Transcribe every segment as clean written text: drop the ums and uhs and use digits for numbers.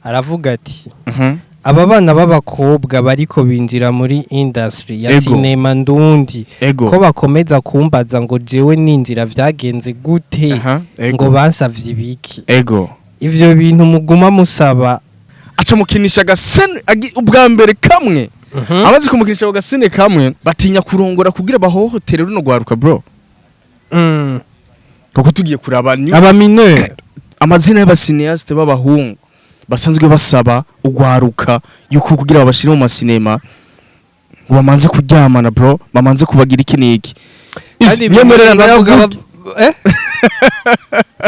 aravuga ati aba bana b'abakobwa bariko binjira muri industry ya sinema ndundi ko bakomeza kumbaza ngo jewe ninjira vyagenze gute ngo bansavye ibiki ivyo bintu muguma musaba aca mukinisha gasene ubwa mbere kamwe amaze kumukinisha gasene kamwe batinya kurongora kugira bahohotere runo gwaruka bro kuko tugiye kuraba aba mineur amazina y'abasineaste b'abahungu basanzwe basaba ugwaruka yuko kugira babashire mu masinema ngo bamanze kuryamana bro bamanze kubagira iki niki yemerera ndavuga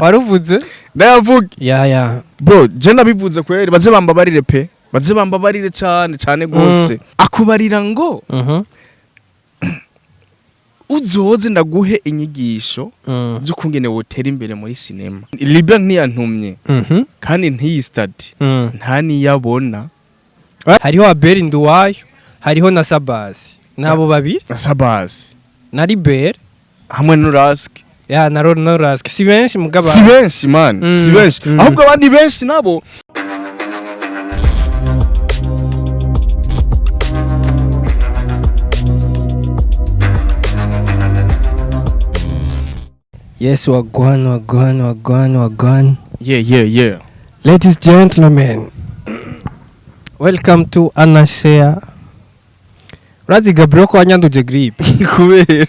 waruvuze ndavuga ya bro je nabivuze kweri baze bambabarire pe baze bambabarire cyane gose akubarira ngo uzoze ndaguhe inyigisho zo kungene wotera imbere muri sinema Libya ntiyantumye kandi ntiyi study nta niyabona hariho Abel Nduwayo hariho na Sabasi nabo babiri na Sabasi na Liber hamwe n'Urask ya na Urask si benshi mugaba si benshi man si benshi ahubwo abandi benshi nabo Yes, wagwan. Yeah. Ladies and gentlemen, welcome to Anashare. Razi Gabriel ko anyanduje gripe. Kubera.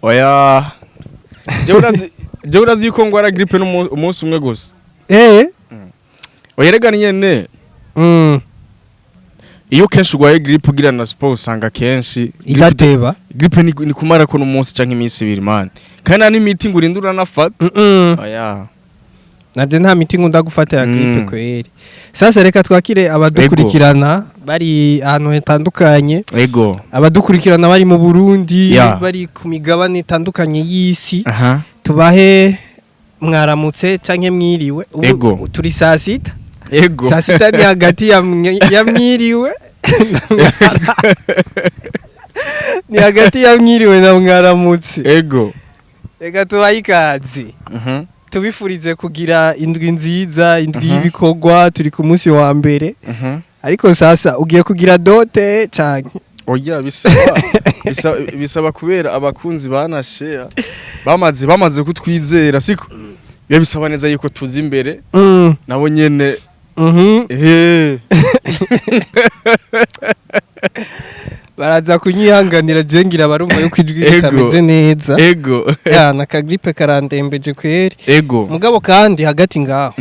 Oya. Je urazi yuko ngwara gripe umunsi umwe gusa. Oyerega nyene. Iyo kenshi ugwaye gripe ugira na sport usanga kenshi igateba gripe ni kumara ko n'umunsi canke iminsi ibiri man kandi ani meeting urindura nafata oya navyo nta meeting ndagufata ya gripe kweri sasa reka twakire abadukurikirana bari ahantu hatandukanye abadukurikirana bari mu Burundi bari ku migabane itandukanye y'isi tubahe mwaramutse canke mwiriwe ubu turi saa sita saa sita ni hagati ya mwiriwe ni hagati ya mwiriwe na mwaramutse reka tubahe ikaze tubifurize kugira indwi nziza indwi y'ibikorwa turi ku munsi wa mbere ariko sasa ugiye kugira dote canke oya bisaba kubera abakunzi banashare bamaze kutwizera siko biba bisaba neza yuko tuzi imbere nabo nyene baraza kunyihanganira jengira barumva yuko ijwi ritameze neza ya na kagripe karandembeje kweri mugabo kandi hagati ngaho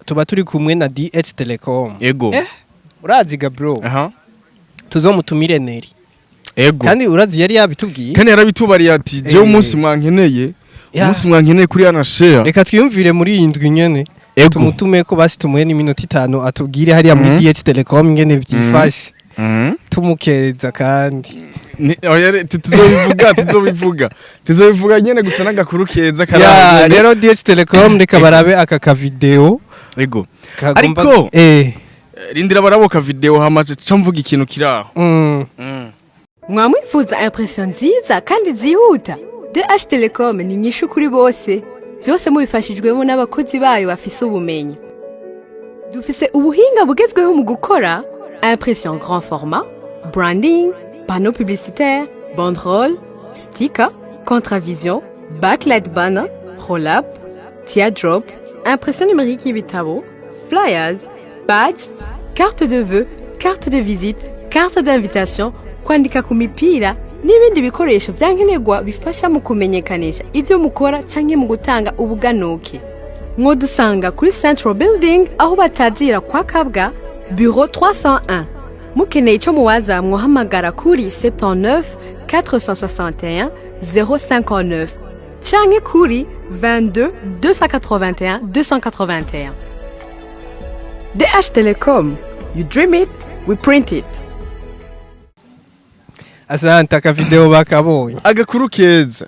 tuba turi kumwe na DH Telecom urazi Gabro tuzomutumire Neri kandi urazi yari yabitubwiye kandi yarabitubariye ati je umunsi mwankeneye kuri Anashare reka twiyumvire muri iyi ndwi nyene tumutume ko basi tumuhe n'iminota 5 atubwire hariya muri DH Telecom ngene vyifashe tumukeza kandi tuzobivuga nyene gusa n'agakuru keza karaba rero DH Telecom reka barabe aka video ariko rindira baraboka video hamaje camvuga ikintu kiraho mwamwifuza impression nziza kandi zihuta DH Telecom ni nyishu kuri bose byose mubifashijwemo n'abakozi bayo bafise ubumenyi dufise ubuhinga bugezweho mu gukora impression grand format branding panneau publicitaire banderole sticker contravision backlight banner roll-up teardrop impression numérique y'ibitabo flyers badge carte de vœux carte de visite carte d'invitation kwandika ku mipira n'ibindi bikoresho byankenerwa bifasha mu kumenyekanisha ibyo mukora canke mu gutanga ubuganuke mwodusanga kuri Central Building aho batazira kwa Kabwa bureau 301 mukeneye ico muwaza mwohamagara kuri 79 461 059 canke kuri 22 281 281 DH Telecom, you dream it, we print it. Asante aka video bakabonye agakuru keza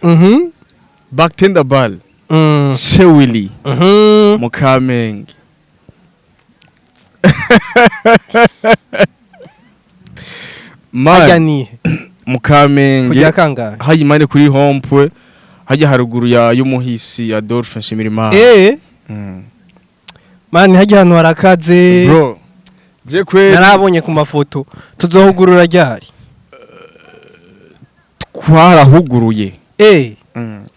Baktenda ball Shewili Mukamenge Magani Mukamenge kujya kanga hayi mane kuri hompwe hajya haruguru ya y'umuhisi Adolphe Nshimirimana mani hajya hano harakaze bro je kweli narabonye ku mafoto tuzohugurura ryari twarahuguruye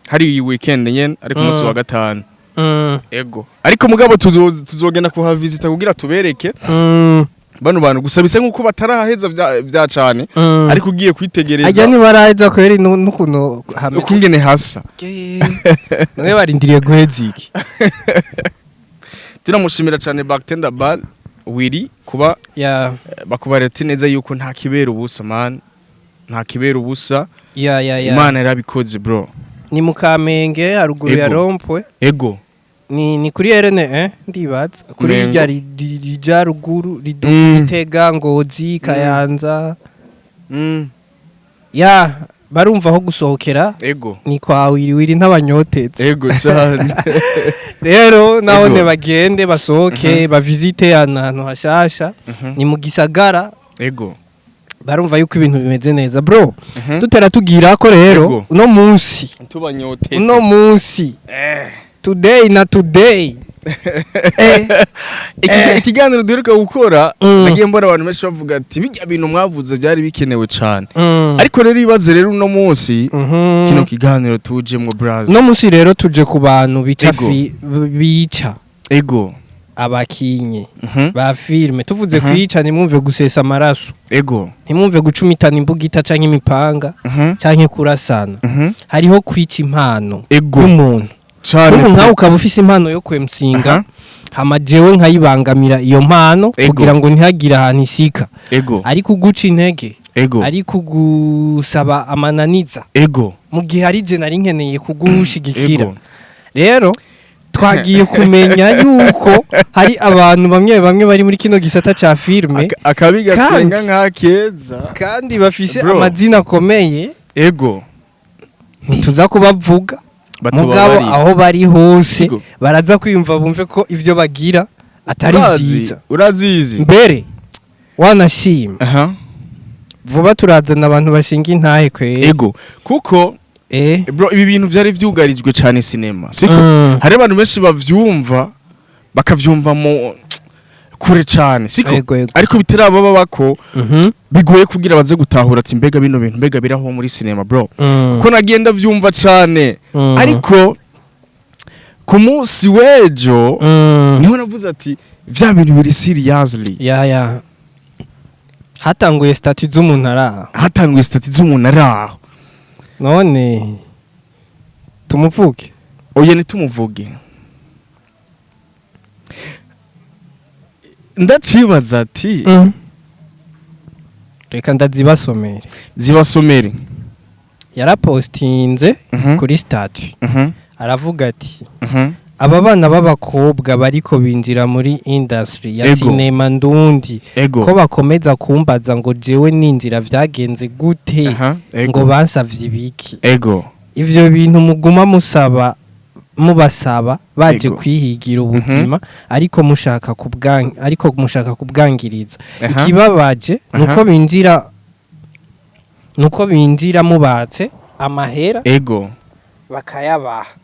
hari iyi weekend nyene ariko umunsi wa gatanu ego ariko mugabo tuzogenda kuhavisita kugira tubereke bano bantu gusa bise nkuko bataraheza bya cyane ariko ugiye kwitegereza ajya ni baraheza kweri nukuno hamwe ukungene hasa none barindiriye guheza iki turamushimira cyane Bartender Ball wiri kuba bakubaretse neza yuko nta kibera ubusa man nta kibera ubusa Imana yarabikoze bro ni mukamenge haruguru ya rompwe ego ni kuri RN ndibaza kuri rya rija ruguru ridutega ngozi kayanza barumva aho gusohokera ego ni kwa wiri ntabanyotetse ego cyane rero nabone bagende basohoke bavisite ahantu hashasha ni mu gisagara ego barumva yuko ibintu bimeze neza bro dutera tugira ko rero uno munsi tubanyotetse uno munsi today na today ikiganiro duheruka gukora nagiye mbona abantu benshi bavuga ati bijya bintu mwavuze byari bikenewe cyane ariko rero ibaze rero uno munsi kino kiganiro tujemwe braza no munsi rero tuje ku bantu bica ego abakinye ba filme tuvuze kwica nimwumve gusesa amaraso ego ntimwumve gucumitana imbugita canke imipanga canke kurasana hariho kwica impano y'umuntu ubu nkawe ukaba ufise impano yo kwemsinga hama jewe nkayibangamira iyo mpano kugira ngo ntihagire ahantu ishika ariko uguca intege ariko gusaba amananiza mu gihe ari je nari nkeneye kugushigikira rero twagiye kumenya yuko hari abantu bamwe bari muri kino gisata ca filme akabigatenga nkakeza kandi bafise amazina akomeye ntituza kubavuga mugabo aho bari hose baraza kwiyumva bumve ko ivyo bagira atari vyiza urazizi mbere wanashima vuba turazana abantu bashinga intahe kwere kuko bro ibi bintu byari vyugarijwe cyane cinema siko hari abantu benshi bavyumva bakavyumva mu kure cyane siko ariko bitarababa bako bigoye kugira baze gutahura ati mbega bino bintu mbega biraho muri cinema bro kuko nagenda vyumva cyane ariko ku munsi wejo niho navuze ati vya bintu biri seriously hatanguye statut z'umuntu araho none tumuvuge oya nitumuvuge ndacibaza ati reka ndazibasomere yarapostinze kuri statut aravuga ati aba bana b'abakobwa bariko binjira muri industry ya cinema ndundi ko bakomeza kumbaza ngo jewe ninjira vyagenze gute ngo bansavye ibiki ivyo bintu muguma mubasaba baje kwihigira ubuzima ariko mushaka kubwangiriza ikibabaje nuko binjira mubatse amahera bakayabaha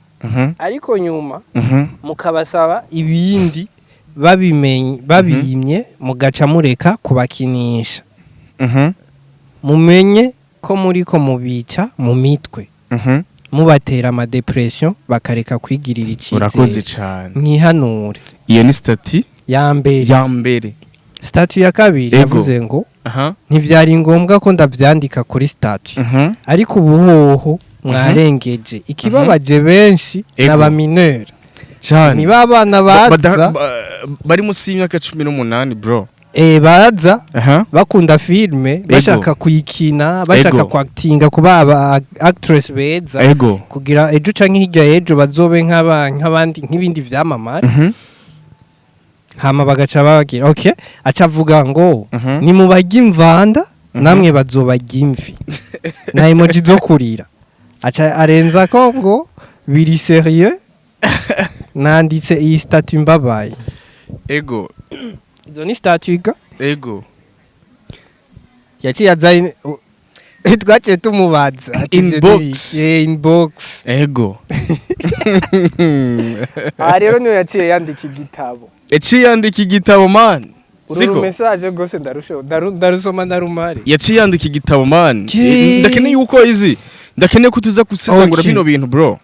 ariko nyuma mukabasaba ibindi babimye mugaca mureka kubakinisha mumenye ko muriko mubica mu mitwe mubatera ama depression bakareka kwigirira icizere urakoze cyane nkihanure iyo ni statut ya mbere statut ya kabiri yavuze ngo ntivyari ngombwa ko ndavyandika kuri statut ariko ubuhoho mwarengeje ikibabaje benshi n'abamineur cyane ni babana baza bari musi y'imyaka 18 bro baza bakunda filme bashaka kuyikina bashaka kwactinga kuba aba actress beza kugira ejo canke hirya ejo bazobe nk'abandi nk'ibindi vyamamare hama bagaca bagira okay aca avuga ngo ni mubajya imvanda namwe bazobajya imvi na emoji zo kurira aca arenza ko ngo biri sérieux nanditse iyi statut mbabaye izo ni statut ego yaciye azaye twaciye tumubaza Inbox. inbox ego rero niyo yaciye yandika igitabo yaciye yandika igitabo man uru message gose ndarusoma narumari yaciye yandika igitabo man ndakeneye uko izi ndakeneye ko tuza gusesangura bino bintu bro.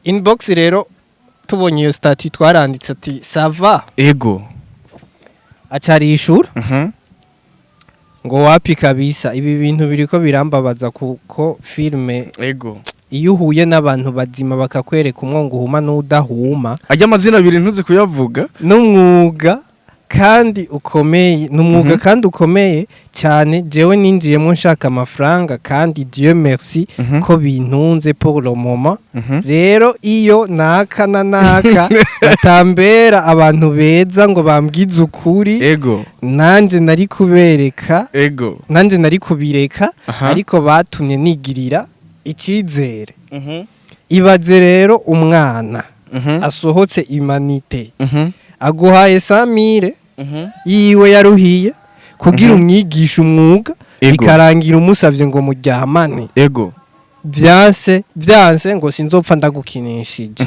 Inbox rero tubonye iyo statut twaranditse ati sava ego acarishura ngo wapi kabisa ibi bintu biriko birambabaza kuko filme ego iyo uhuye n'abantu bazima bakakwereka umwongo uhuma n'udahuma ajya amazina abiri ntuze kuyavuga n'umwuga kandi ukomeye n'umwuga kandi ukomeye cyane jewe ninjiyemo nshaka amafaranga kandi Dieu merci ko bintunze pour le moment rero iyo naka na naka batambera abantu beza ngo bambwize ukuri ego nanje nari kubereka ego nanje nari kubireka ariko batumye nigirira icizere ibaze rero umwana asohotse imanite aguhaye 100,000 yiwe yaruhiye kugira umwigisha umwuga bikarangira umusavye ngo muryamane ego byanse ngo sinzopfa ndagukinishije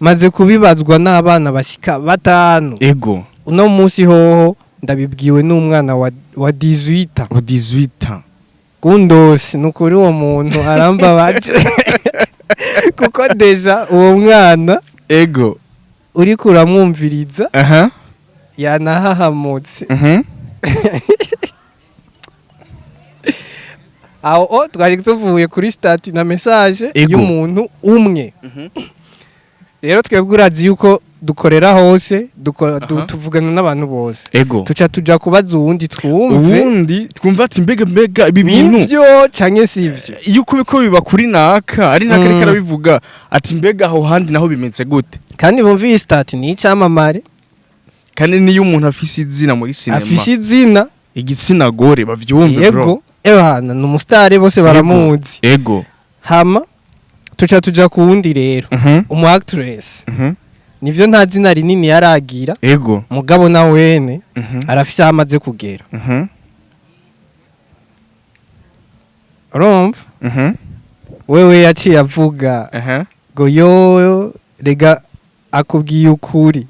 maze kubibazwa n'abana bashika 5 ego uno munsi hoho ndabibwiwe n'umwana wa 18 kundosi nukuri uwo muntu arambabaje kuko deja uwo mwana ego uri kuramwumviriza yanahahamutse aho twari tuvuye kuri statut na message y'umuntu umwe rero twebwe urazi yuko dukorera hose tuvugana n'abantu bose tuca tuja kubaza uwundi twumva ati mbega ibi bintu nivyo canke sivyo yuko biko biba kuri naka ari naka reka rabivuga ati mbega aho handi naho bimeze gute kandi bumviye statut ni icamamare kandi niyo umuntu afise izina muri sinema afise izina igitsina gore bavyumve bro yego ebana n'umustar bose baramuzi yego hama tuca tuja ku wundi rero umu actress nivyo nta zina rinini yaragira ego mugabo na wene arafise amaze kugera urumva wewe yaciye avuga ngo yo rega akubwiye ukuri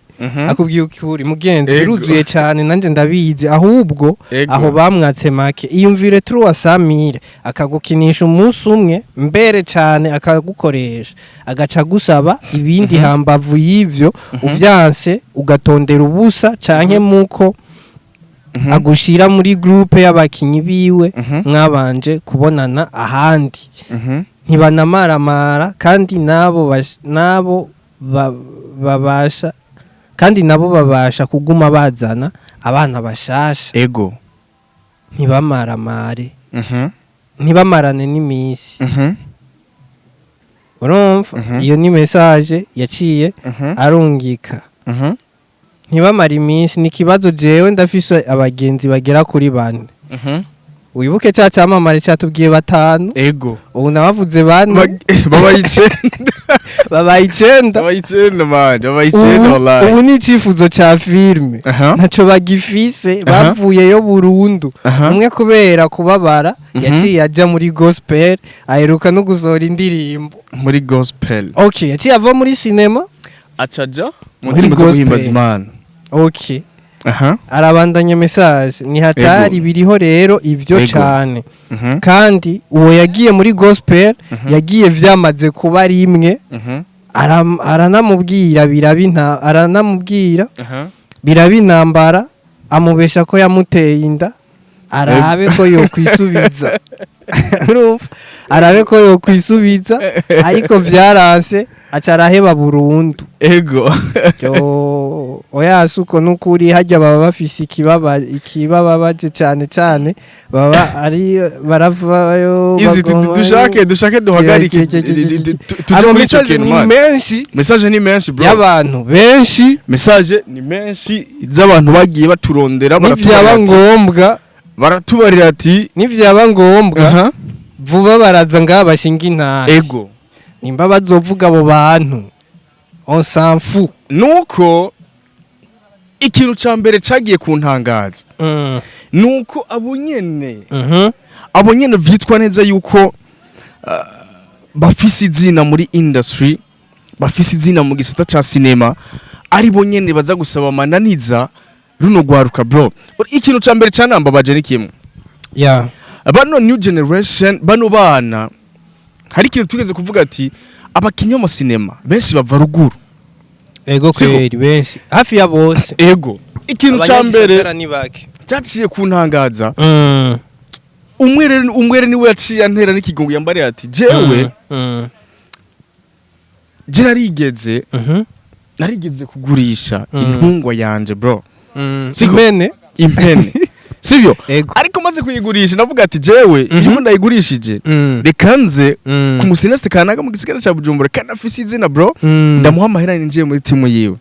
mugenzi biruzuye cyane nanje ndabizi ahubwo aho bamwatse make iyumvire turu wasamire akagukinisha umunsi umwe mbere cyane akagukoresha agaca gusaba ibindi hambavu y'ivyo uvyanse ugatondera ubusa canke muko agushira muri groupe y'abakinyi biwe mwabanje kubonana ahandi ntibanamaramara kandi nabo babasha kandi nabo babasha kuguma bazana abana bashasha ego ntibamaramare ntibamarane n'imisi urumva iyo ni message yaciye arungika ntibamara iminsi ni kibazo jewe ndafise abagenzi bagera kuri 4 wibuke cha camamare cyatubwiye 5 ego ubu nabavuze 4 babaye 9 man wallahi ubu ni icifuzo ca filme ntaco bagifise bavuyeyo burundu umwe kubera kubabara yaciye aja muri gospel aheruka no gusohora indirimbo muri gospel yaciye ava muri cinema acaja muri gospel arabandanya message ni hatari biriho rero ivyo cyane kandi uwo yagiye muri gospel yagiye vyamaze kuba rimwe aranamubwira birabintambara amubesha ko yamuteye inda arabe ko yokwisubiza arabe ko yokwisubiza ariko vyaranse acaraheba burundu oyasuko nukuri hajya baba bafise ikibabaje cyane baba ari baravayo dushake duhagarike tuje muri cyo kintu message ni menshi bro y'abantu benshi message ni menshi z'abantu bagiye baturondera baratubarira ati nivyaba ngombwa vuba baraza ngabashinga intara nimba bazovuga abo bantu on s'en fout nuko ikintu ca mbere cagiye kuntangaza nuko abo nyene vyitwa neza yuko bafise izina muri industry, bafise izina mu gisata ca cinema, ari bo nyene baza gusaba amananiza runo gwaruka bro. Ikintu ca mbere canambabaje ni kimwe, bano new generation, bano bana, hari ikintu tugeze kuvuga ati abakinyi mu cinema benshi bava ruguru. Ego kweri benshi hafi ya bose. Ego ikintu ca mbere cyaciye kuntangaza, umwere niwe yaciye antera n'ikigongo yambare ati jewe je narigeze kugurisha intungwa yanje bro. Impene sivyo, ariko maze kuyigurisha navuga ati jewe iyo ndayigurishije reka nze ku musineste kanaga mu gisigara ca Bujumbura kana afise izina bro, ndamuha amahera ninjiye muri timu yiwe.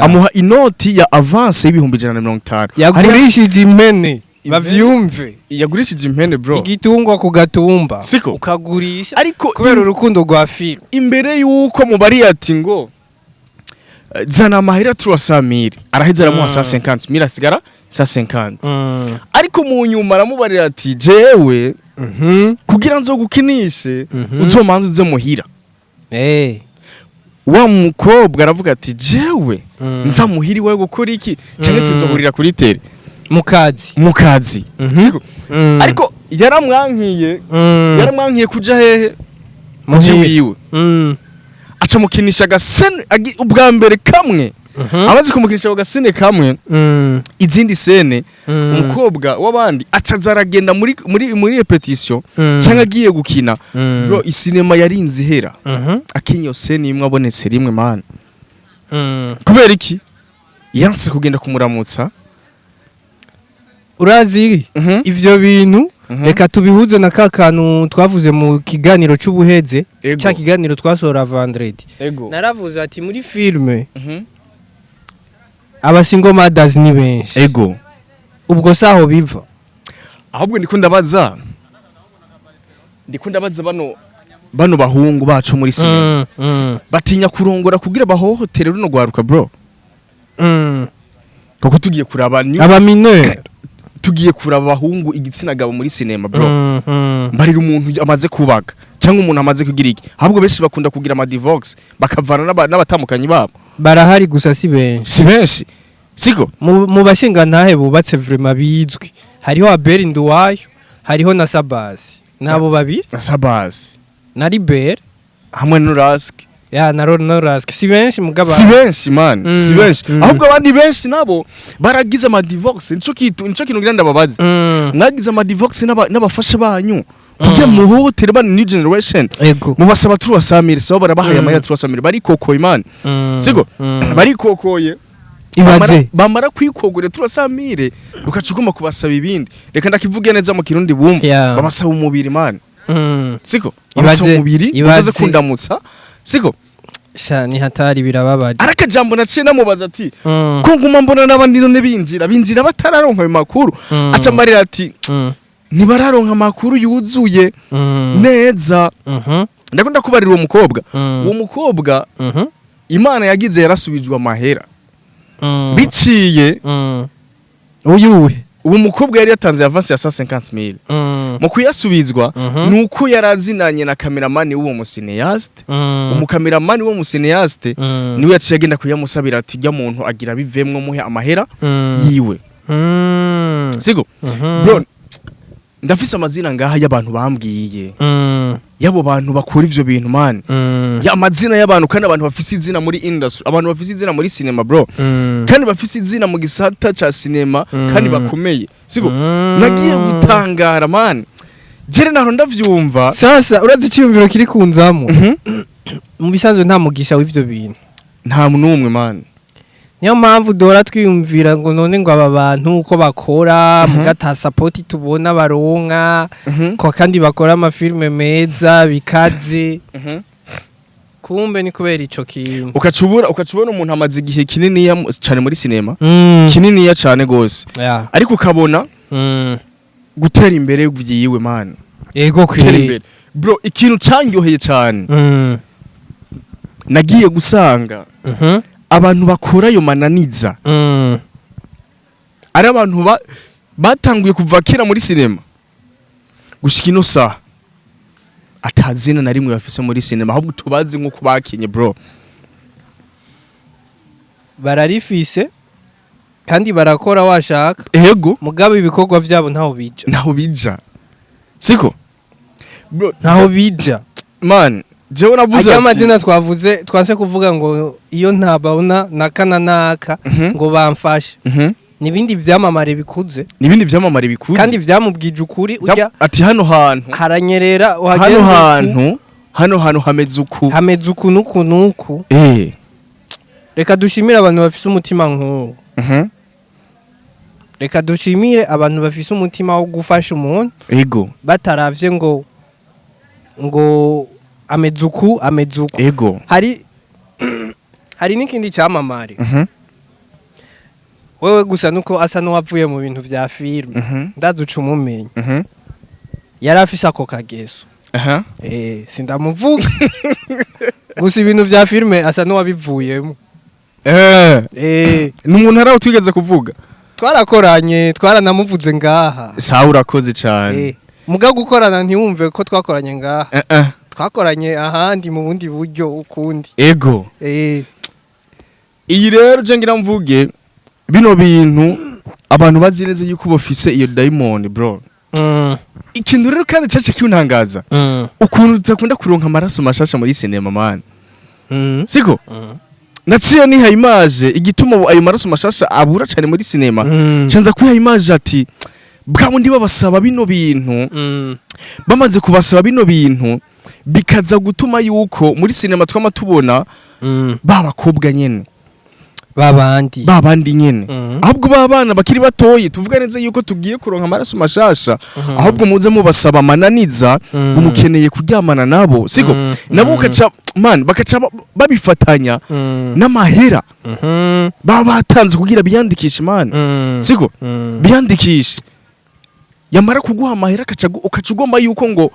Amuha inoti ya avance y'ibihumbi 150. Yagurishije impene bavyumve, yagurishije impene bro, igitungwa ku gatumba ukagurisha ariko kubera urukundo rwa film. Imbere yuko mubari ati ngo zana amahera 300,000 araheza aramuha 150,000 asigara 150. Ariko mu nyuma aramubarira ati jewe kugira nzo gukinishe uzomanza uze muhira. Wa mukobwa aravuga ati jewe nza muhiri wawe gukora iki cyane tuzohurira kuri tele mukazi. Ariko yaramwankiye kuja hehe muji wiwe, aca mukinisha gasene ubwa mbere kamwe. Amaze kumukinisha gasene kamwe, izindi sene umukobwa wabandi acaza aragenda muri repetition cyangwa agiye gukina bro. Isinema yarinze ihera akinyo sene imwe abonetse rimwe man. Kubera iki yanse kugenda kumuramutsa? Urazi ivyo bintu reka tubihuze na kakanu twavuze mu kiganiro cy'ubuheze, cya kiganiro twasora vendredi. Naravuze ati muri filme abasingo mothers ni benshi. Ubwo saho biva, ahubwo ndiko ndabaza bano bahungu bacu muri sinema batinya kurongora kugira bahohotere runo gwaruka bro. Kuko tugiye kuraba aba mineur, tugiye kuraba bahungu igitsina gabo muri sinema bro, mbarira umuntu amaze kubaga cyangwa umuntu amaze kugira iki. Ahubwo benshi bakunda kugira ama divorce bakavana n'abatamukanye babo. Barahari gusa si benshi siko mu bashinga ntahe bubatse vraiment bizwi. Hariho Abel Nduwayo, hariho na Sabasi, nabo babiri na Sabasi na Libert hamwe n'Urask na Ronораsk. Si benshi mugaba, si benshi man, si benshi. Ahubwo abandi benshi nabo baragize ama divorce. Nico kintu ngira ndababaza, mwagize ama divorce n'abafasha banyu kugira muhotere bana new generation. Mubasaba 300,000 sawa barabahaye amaya 300,000 bari kokoye man. Siko bari kokoye ibaze bamara kwikogore 300,000 ukacuguma kubasaba ibindi. Reka ndakivuge neza mu kirundi bumva, babasaba umubiri man. Siko babasaba umubiri uzaze kundamutsa. Siko ni hatari birababaje. Arakajambo naciye namubaza ati ko nguma mbona n'abandi none binjira batararonka ayo makuru. Aca marira ati ntibararonka amakuru yuzuye neza. Ndakunda kubarira uwo mukobwa Imana yagize yarasubijwe amahera biciye uwo mukobwa yari yatanze avance ya 150,000 mu kuyasubizwa nuko yarazinanye na cameraman w'uwo musineaste. Umukameramani w'uwo musineaste niwe yaciye agenda kuyamusabira ati jya muntu agira bivemwe muhe amahera yiwe. Siko bro, ndafise amazina ngaha y'abantu bambwiye yabo bantu bakora ivyo bintu man. Ya amazina y'abantu kandi abantu bafise izina muri industry, abantu bafise izina muri cinema bro, kandi bafise izina mu gisata ca cinema kandi bakomeye. Siko nagiye gutangara man, jere naho ndavyumva. Sasa urazi cyumviro kiri kunzamo mu bisanzwe nta mugisha w'ivyo bintu, nta numwe man. Niyo mpamvu dora twiyumvira ngo none ngo aba bantu uko bakora mugata support tubona baronka ko kandi bakora ama filme meza bikaze. Kumbe ni kubera ico kintu ukacubona umuntu amaze igihe kinini cyane muri cinema, kinini ya cyane gose, ariko ukabona gutera imbere byiwe man. Kweri bro, ikintu cangyoheye cyane nagiye gusanga abantu bakora yo mananiza ari abantu batanguye kuva kera muri sinema gushika ino saha atazina na rimwe bafise muri sinema ahubwo tubazi nko kubakinye bro. bararifise kandi barakora washaka ego mugabo ibikorwa vyabo ntaho bija siko bro, ntaho bija man. Jewe navuze ati amazina twavuze twanse kuvuga ngo iyo ntababona nakana naka ngo bamfashe nibindi vyamamare bikuze kandi vyamubwije ukuri ujya ati hano hantu haranyerera hano hantu hameze uku nuku reka dushimire abantu bafise umutima nk'uwo reka dushimire abantu bafise umutima wo gufasha umuntu ego bataravye ngo ameze uku ego hari n'ikindi cyamamare wewe gusa nuko asa n'uwavuye mu bintu vya filime ndazuca umumenyi yari afise ako kageso sindamuvuga gusa ibintu vya filime asa n'uwabivuyemo n'umuntu araho twigeze kuvuga twarakoranye twaranamuvuze ngaha sawa urakoze cyane muga gukorana ntiwumve ko twakoranye ngaha twakoranye ahandi mu bundi buryo ukundi ego iyi rero je ngira mvuge bino bintu abantu bazi neza yuko bafise iyo diamond bro. Ikintu rero kandi cace cyuntangaza ukuntu tutakunda kuronka amaraso mashasha muri sinema man siko naciye niha image igituma ayo maraso mashasha abura cyane muri sinema canza kwiha image ati bwabo ndi babasaba bino bintu bamaze kubasaba bino bintu bikaza gutuma yuko muri sinema twama tubona babakobwa nyene babandi nyene ahubwo babana bakiri batoyi tuvuga neza yuko tugiye kuronka amaraso mashasha ahubwo muze mubasaba mananiza umukeneye kuryamana nabo siko nabo ukaca man bakaca babifatanya n'amahera batanze kugira biyandikishe man siko biyandikishe yamara kuguha amahera ukaca ugomba yuko ngo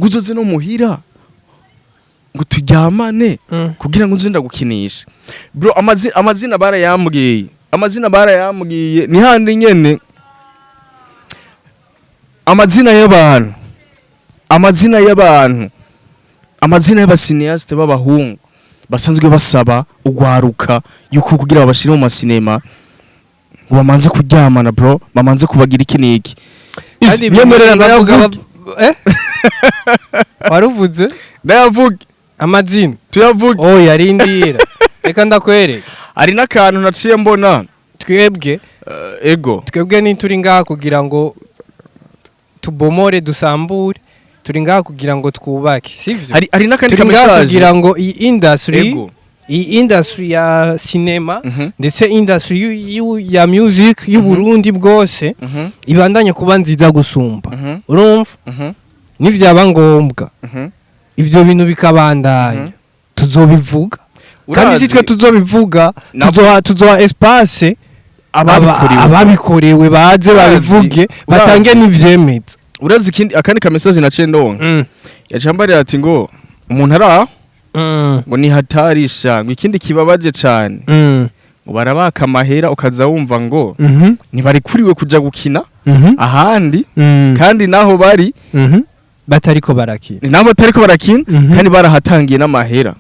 uzoze no muhira ngo turyamane kugira ngo nzinda gukinisha bro. Amazina barayambwiye ni handi nyene amazina y'abasineaste b'abahungu basanzwe basaba ugwaruka yuko kugira babashire mu masinema ngo bamanze kuryamana bro, bamanze kubagira ikiniki yemerera ndavuga waruvuze ndavuga amazina tuyavuga yarindira reka ndakwereka ari nakantu naciye mbona twebwe twebwe ni turi ngaha kugira ngo tubomore dusambure turi ngaha kugira ngo twubake sivyo ari nakandi ka message kugira ngo iyi industry ya cinema ndetse industry ya music y'u Burundi bwose ibandanye kuba nziza gusumba urumva nivyaba ngombwa ivyo bintu bikabandanya tuzobivuga kandi sitwe tuzobivuga tuzoha espace ababikorewe baze babivuge batange n'ivyemeza urazi akandi ka message naciye ndonka yacambarira ati ngo umuntu ara ngo ni hatarisha ngo ikindi kibabaje cyane ngo barabaka amahera ukaza wumva ngo ntibari kuriwe kuja gukina ahandi kandi naho bari batariko barakina kandi barahatangiye n'amahera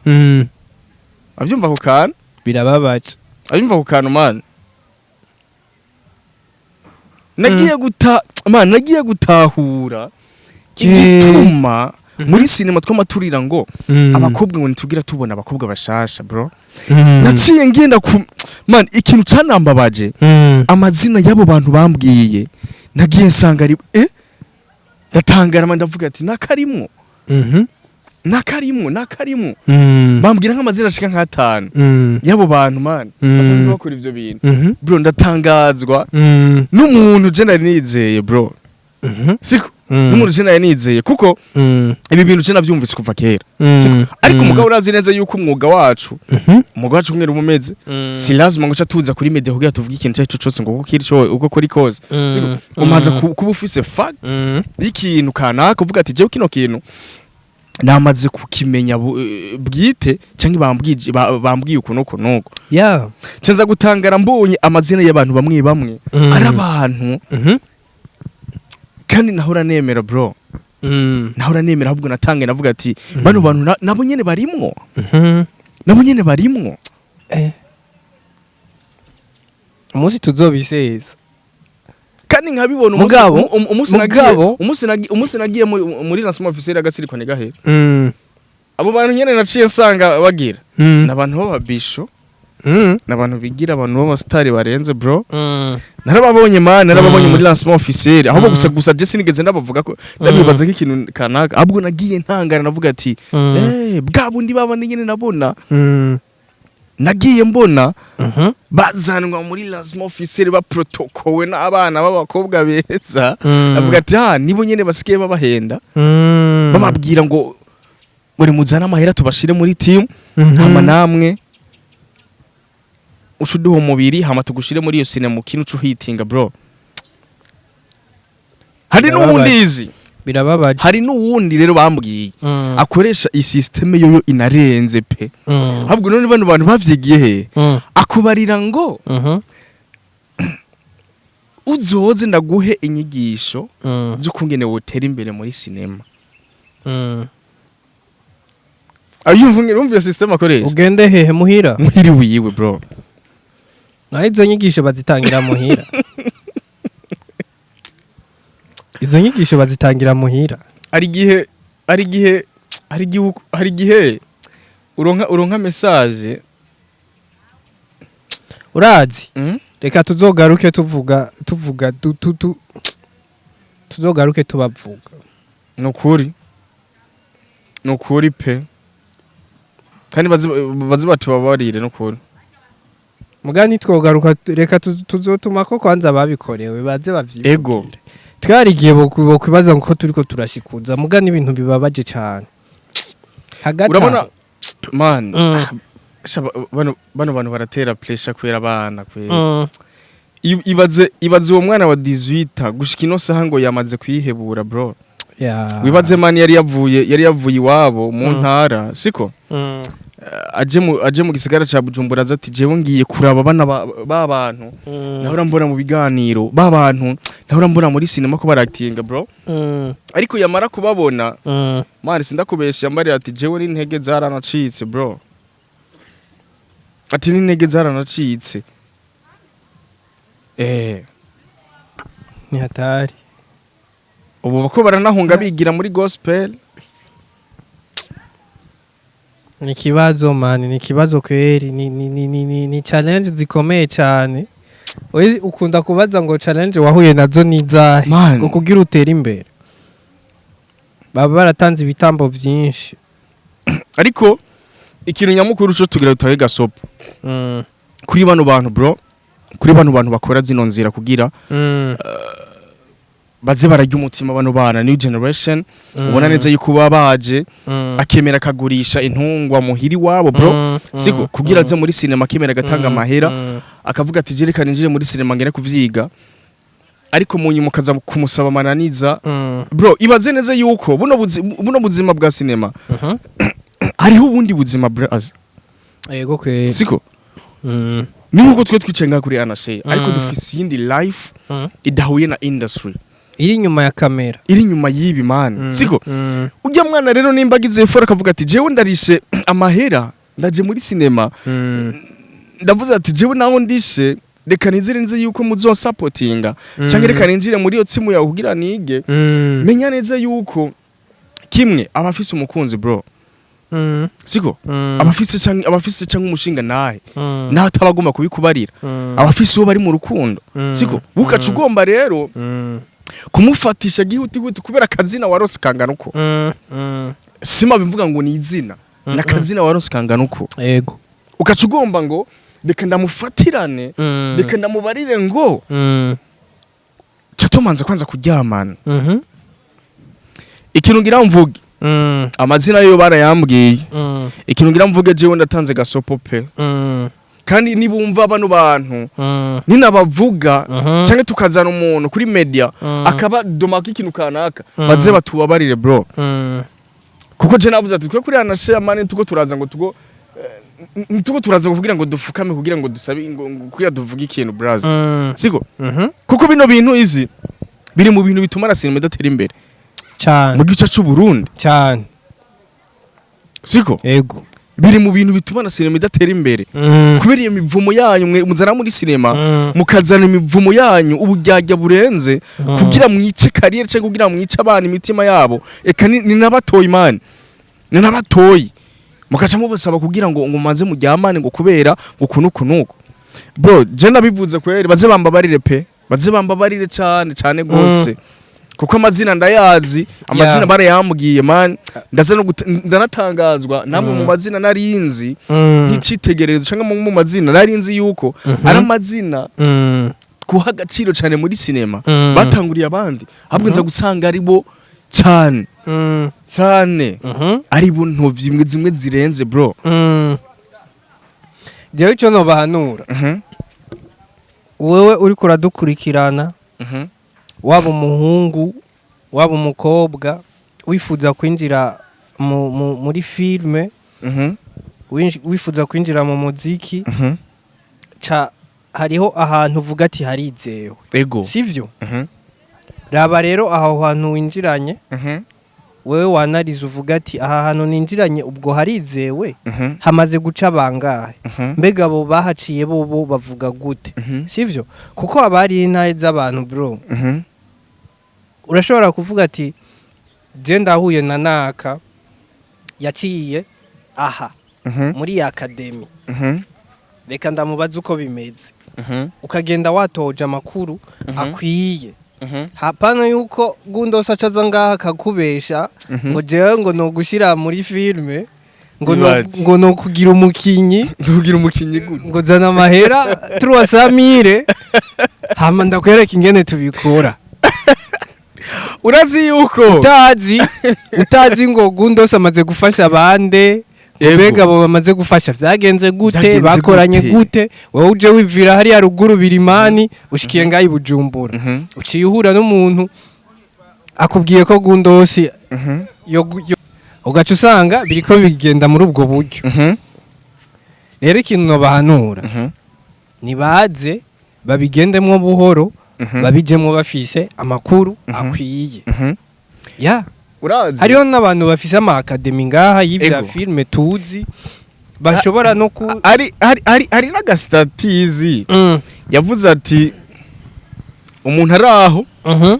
abyumva ku kantu birababaje abyumva ku kantu man nagiye gutahura igituma muri sinema twamaturira ngo abakobwa ngo nitugira tubona abakobwa bashasha bro. Naciye ngenda man ikintu canambabaje amazina yabo bantu bambwiye nagiye nsanga ari ndatangara ndavuga ati nakarimwo bambwira nk'amazina ashika nk'atanu yabo bantu man basanzwe bakora ivyo bintu bro. Ndatangazwa n'umuntu je nari nizeye bro siko n'umuntu je nari nizeye kuko ibi bintu je navyumvise kuva kera ariko umugabo urazi neza yuko umwuga wacu umwere umeze si lazima ngo tuza kuri media kugira tuvuge ikintu cyacu cyose ngo uko kuri koze umaze kuba ufise fact y'ikintu kanaka uvuga ati jewe kino kintu namaze kukimenya bwite cyangwa bambwiye uko nuko yeah cenza gutangara mbonye amazina y'abantu bamwe bamwe ari abantu kandi nahora nemera bro nahora nemera ahubwo natangaye navuga ati bano bantu nabo nyene barimwo umunsi tuzobiseza kandi nkabibona umunsi nagiye muri lancement officiel agasirikwane gahe abo bantu nyene naciye nsanga bagira nabantu b'ababisho nabantu bigira abantu b'abastari barenze bro narababonye muri lancement officiel aho gusa je sinigeze ndabavuga ko ndabibaza ko ikintu kanaka ahubwo nagiye ntangara navuga ati bwa bundi babane nyene nabona nagiye mbona bazanwa muri lancement officiel ba protocowe n'abana b'abakobwa beza navuga ati nibo nyene basikiye babahenda bamabwira ngo buri muzana amahera tubashire muri team hama namwe ushuduho mubiri hama tugushire muri iyo sinema mukino cuhitinga bro hari n'uwundizi birababaje hari n'uwundi rero bambwiye akoresha isysteme yoyo inarenze pe ahubwo none bano bantu bavyigiye he akubarira ngo uzoze ndaguhe inyigisho zo kungene wotera imbere muri sinema urumva system akoresha ugende hehe muhira wiwe bro naho izo nyigisho bazitangira muhira izo nyigisho bazitangira muhira hari igihe uronka message urazi reka tuzogaruke tuzogaruke tubavuga nukuri pe kandi bazi batubabarire nukuri mugani twogaruka reka tuzotuma ko kwanza babikorewe baze bavyibwire ego twarigiye bokwibaza ngo turiko turashikuza mugani ibintu bibabaje cyane hagati urabona man bano bantu baratera pressure kwera abana kwera ibaze uwo mwana wa 18 gushika ino saha ngo yamaze kwihebura bro wibaze man yari yavuye iwabo mu ntara siko aje mu gisigara ca Bujumbura azati jewe ngiye kuraba bana babantu nahora mbona mu biganiro babantu nahora mbona muri cinema ko baractinga bro ariko yamara kubabona man sindakubesha mbari ati jewe n'intege zaranacitse bro ati n'intege zaranacitse ni hatari ubu bako baranahunga bigira muri gospel ni kibazo man ni kibazo kweri ni challenge zikomeye cyane we ukunda kubaza ngo challenge wahuye nazo nizahe ngo kugira utera imbere baba baratanze ibitambo byinshi ariko ikintu nyamukuru cyo tugira tutaye gasopo kuri bano bantu bro kuri bano bantu bakora zino nzira kugira baze barajya umutima bano bana new generation ubona neza yuko babaje akemera kagurisha intungwa muhiri wabo bro siko kugira aze muri cinema akemera gatanga amahera akavuga ati jerekana injire muri cinema ngene kuvyiga ariko mu nyuma kaza kumusaba mananiza bro ibaze neza yuko buno buzima bwa cinema hariho ubundi buzima bras yego kwe siko nuko twe twicenga kuri anashe ariko dufise yindi life idahuye na industry iri nyuma ya kamera iri nyuma yibi man siko ujya mwana rero nimbagize effort akavuga ati jewe ndarishe amahera ndaje muri cinema ndavuze ati jewe naho ndishe reka nizire nze yuko muzonsupportinga cyangwa reka ninjire muri yo tsimu yawe kugira nige menya neza yuko kimwe abafise umukunzi bro siko abafise cyangwa umushinga nahe naho atabagomba kubikubarira abafise uwo bari mu rukundo siko bukaca ugomba rero kumufatisha gihuti kubera akazina warose kangana uko sima bivuga ngo ni izina nakazina warose kangana uko yego ukaca ugomba ngo reka ndamufatirane reka ndamubarire ngo tumanze kwanza kuryamana ikintu ngira mvuge amazina yo barayambwiye ikintu ngira mvuge jewe ndatanze gasopo pe kandi nibumva bano bantu ninabavuga cyangwa tukazana umuntu kuri media akaba domaka ikintu kanaka baze batubabarire bro kuko je navuze ati twe kuri anashare mani tuko turaza ngo tuko turaza kugira ngo dufukame kugira ngo dusabe kugira duvuge ikintu brother siko kuko bino bintu izi biri mu bintu bituma na cinema idatera imbere cyane mu gice cy'u Burundi cyane siko ego biri mu bintu bituma na cinema idatera imbere kubera iyo mivumo yanyu muzana muri cinema mukazana imivumo yanyu ubujyajya burenze kugira mwice career cyangwa kugira mwice abana imitima yabo eka ni nabatoyi man ni nabatoyi mukaca mubasaba kugira ngo manze mujyamane ngo kubera ngo kunuko bro je nabivuze kweri baze bambabarire pe baze bambabarire cyane gose kuko amazina ndayazi amazina barayambwiye man ndanatangazwa namwe mu mazina narinzi nk'icitegererezo cyangwa mu mazina narinzi yuko ari amazina kuha agaciro cyane muri cinema batanguriye abandi ahubwo nza gusanga ari bo cyane ari buntu zimwe zirenze bro jewe cyo no bahanura wewe uri kuradukurikirana waba umuhungu waba umukobwa wifuza kwinjira muri filme wifuza kwinjira mu muziki hariho ahantu uvuga ati harizewe sivyo raba rero aho hantu winjiranye wewe wanariza uvuga ati aha hantu ninjiranye ubwo harizewe hamaze guca bangahe mbega abo bahaciye bo bavuga gute sivyo kuko abari intahe z'abantu bro urashobora kuvuga ati je ndahuye na naka yaciye aha muri academy reka ndamubaza uko bimeze ukagenda watoje amakuru akwiye hapana yuko gundosa acaza ngaha akakubesha ngo jewe ngo no gushira muri filme ngo no kugira umukinyi ngo zana amahera 300,000 hama ndakwereka ingene tubikora urazi yuko utazi ngo gundosa amaze gufasha abande Mbega abo bamaze gufasha vyagenze gute bakoranye gute wowe uje wivira hari ya ruguru birimani ushikiye ngayi Bujumbura uciye uhura n'umuntu akubwiye ko gundosi ugaca usanga biriko bigenda muri ubwo buryo rero ikintu no bahanura nibaze babigendemwo buhoro babijemwo bafise amakuru akwiye hariho n'abantu bafise ama academy ngaha y'ivya filme tuzi bashobora no ku ari n'agastatizi yavuze ati umuntu araho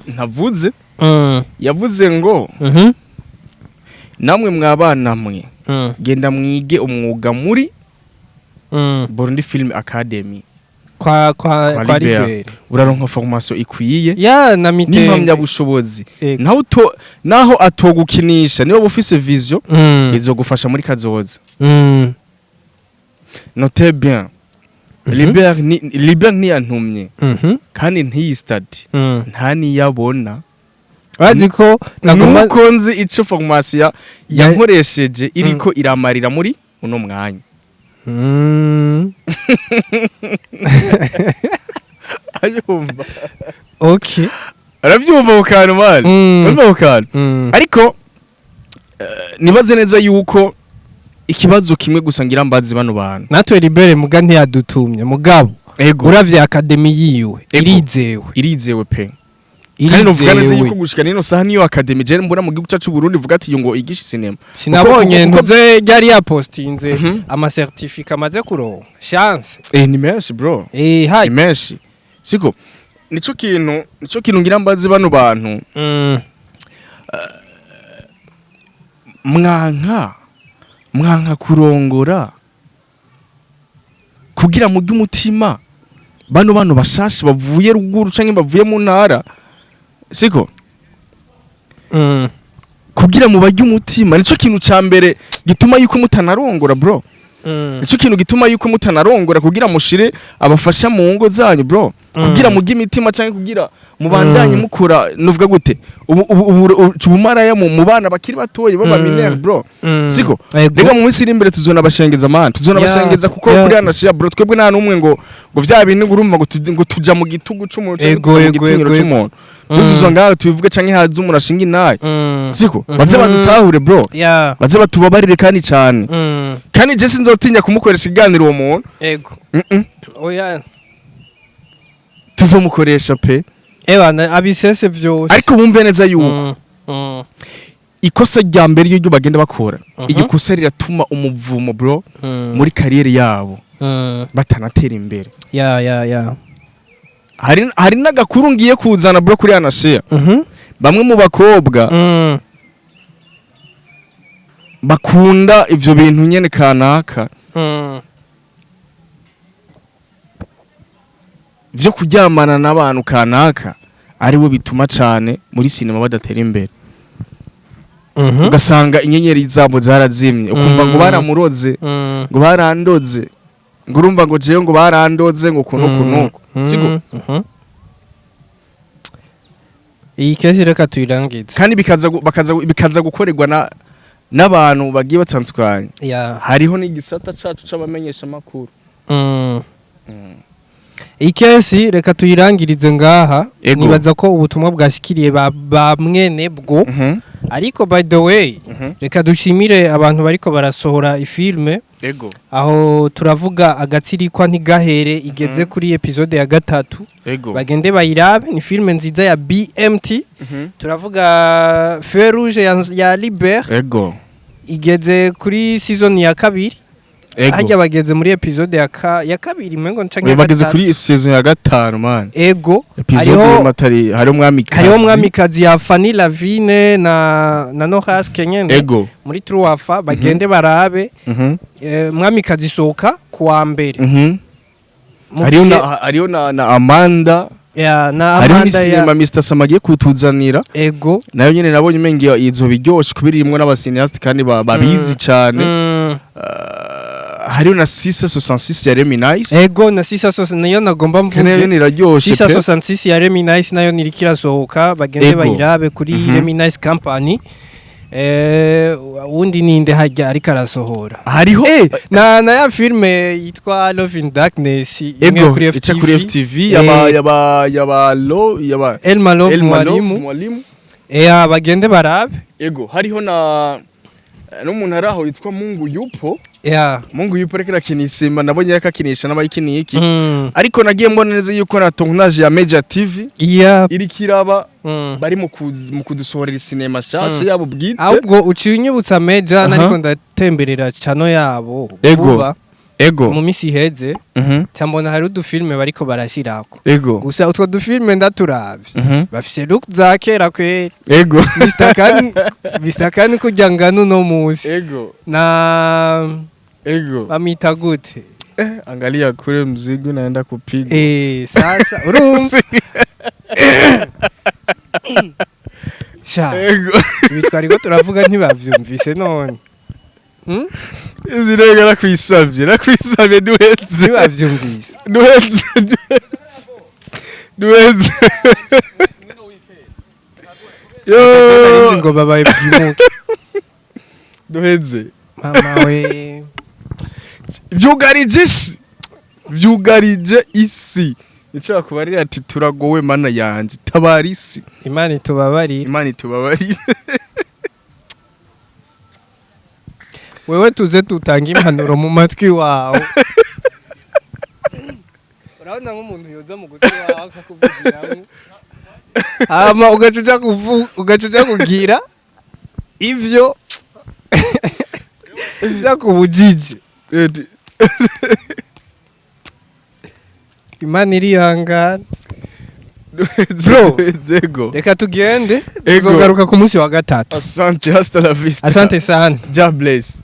ntavuze yavuze ngo namwe mwabana mwe genda mwige umwuga muri Burundi Film Academy kwa Libere uraronka formation ikwiye na mitenge n'impamya bushobozi naho atogukinisha niyo bufise vision izogufasha muri kazoza notez bien Libere ni yantumye kandi ntiyistati nta niyabona baziko namukonzi ico formation yankoresheje iriko iramarira muri uno mwanya ayumva okay aravyumva ukana mali ukana ariko nibaze neza yuko ikibazo kimwe gusa ngira mbazi bano bantu natwe Libere muga ntiyadutumye mugabo uravye academy yiwe irizewe pe kandi novuga neza yuko gushika nino saha niyo academy je mbona mu gihugu cyacu Burundi vuga ati ngo igisha cinema sinabonye ntuze yari ya postinze ama certificat amaze kuronka chance ni menshi bro hai menshi siko nico kintu ngira mbazi bano bantu mwanka kurongora kugira mu by'umutima bano bashashi bavuye ruguru canke bavuye mu ntara siko kugira mu bajya umutima nico kintu ca mbere gituma yuko mutanarongora bro nico kintu gituma yuko mutanarongora kugira mushire abafasha mu ngo zanyu bro kugira mu imitima canke kugira mubandanye mukora nuvuga gute ubumaraya mu bana bakiri batoye baba minere bro siko rega mu minsi iri imbere tuzona bashengeza man tuzona bashengeza kuko kuri anashia bro twebwe nta numwe ngo vya bintu urumva ngo tuja mu gitugu c'umuntu ngo gitinyiro c'umuntu utuzo ngaho tubivuge canke haza umuntu ashinga inaye siko baze badutahure bro baze batubabarire kandi cyane kandi je sinzotinya kumukoresha iganiro uwo muntu ego oya tuzomukoresha pe ewana abisese vyose ariko bumve neza yuko ikosa rya mbere y'ibyo bagenda bakora iyi kosa riratuma umuvumo bro muri kariyeri yabo batanatera imbere ya hari n'agakuru ngiye kuzana bro kuri anashare bamwe mu bakobwa bakunda ivyo bintu nyene kanaka vyo kuryamana n'abantu kanaka aribo bituma cyane muri sinema badatera imbere ugasanga inyenyeri zabo zarazimye ukumva ngo baramuroze ngo barandoze ngo urumva ngo jewe ngo barandoze ngo kuno siko iyi kesi reka tuyirangize kandi bikaza gukorerwa n'abantu bagiye batandukanye hariho n'igisata cacu c'abamenyesha makuru iyi kesi reka tuyirangirize ngaha nibaza ko ubutumwa bwashikiriye ba mwene bwo ariko by the way reka dushimire abantu bariko barasohora ifilme aho turavuga agatsirikwa ntigahere igeze kuri episode ya 3 bagende bayirabe ni filme nziza ya BMT turavuga Feu Rouge ya Liber igeze kuri season ya 2 hajya bageze muri episode ya kabiri mwengo ncanga bageze kuri season ya 5 man ego episode matari hari umwamikazi ya Fanny Lavine na Nohas Kenyene muri Truafa bagende barabe mwamikazi soka kuwa mbere hariyo na Amanda Amanda ya Mr Samagiye kutuzanira ego nayo nyene nabonye umenge izo biryoshe kubirimwe n'abasineast kandi babizi cyane hariyo na 666 ya Remy Nice ego na 666 nayo nagomba mvuge nayo niraryoshe 666 ya Remy Nice nayo nirikira sohoka bagende bayirabe kuri Remy Nice company undi ninde hajya ariko arasohora hariho na ya filme yitwa Love in Darkness imwe kuri FTV yaba Elma Love Mwalimu bagende barabe ego hariho n'umuntu araho yitwa Mungu Yupo Mungu Yupo rekera kinisimba nabonye yakakinisha n'abayikini iki ariko nagiye mbona neza yuko na tournage ya Major TV iri kiraba bari mu kudusohorera cinema shasha yabo bwite ahubwo ucinyibutsa Major nariko ndatemberera chano yabo ego mu misi heze cyambona hari udufilme bariko barashirako ego gusa utwo dufilme ndaturavye bafise look za kera kweri ego Mr. Kan kujangano no musi ego bamita gute angalia kule mzigo naenda kupiga sasa urumva ego bitwariko turavuga ntibavyumvise none Izirega nakwisavye duheze bavyumvise duheze yo ngo babaye byimuke duheze mama we vyugarije isi icyo kubarira ati turagowe mana yanje tabarisi Imana itubabarire wewe tuze tutanga impanuro mu matwi wawe urabona nk'umuntu yoza mu gutwi wawe akakubwiramo ugacuja kugira ivyo vyakubujije Imana irihangana bro reka tugende tuzogaruka ku munsi wa 3 asante hasta la vista asante sana God bless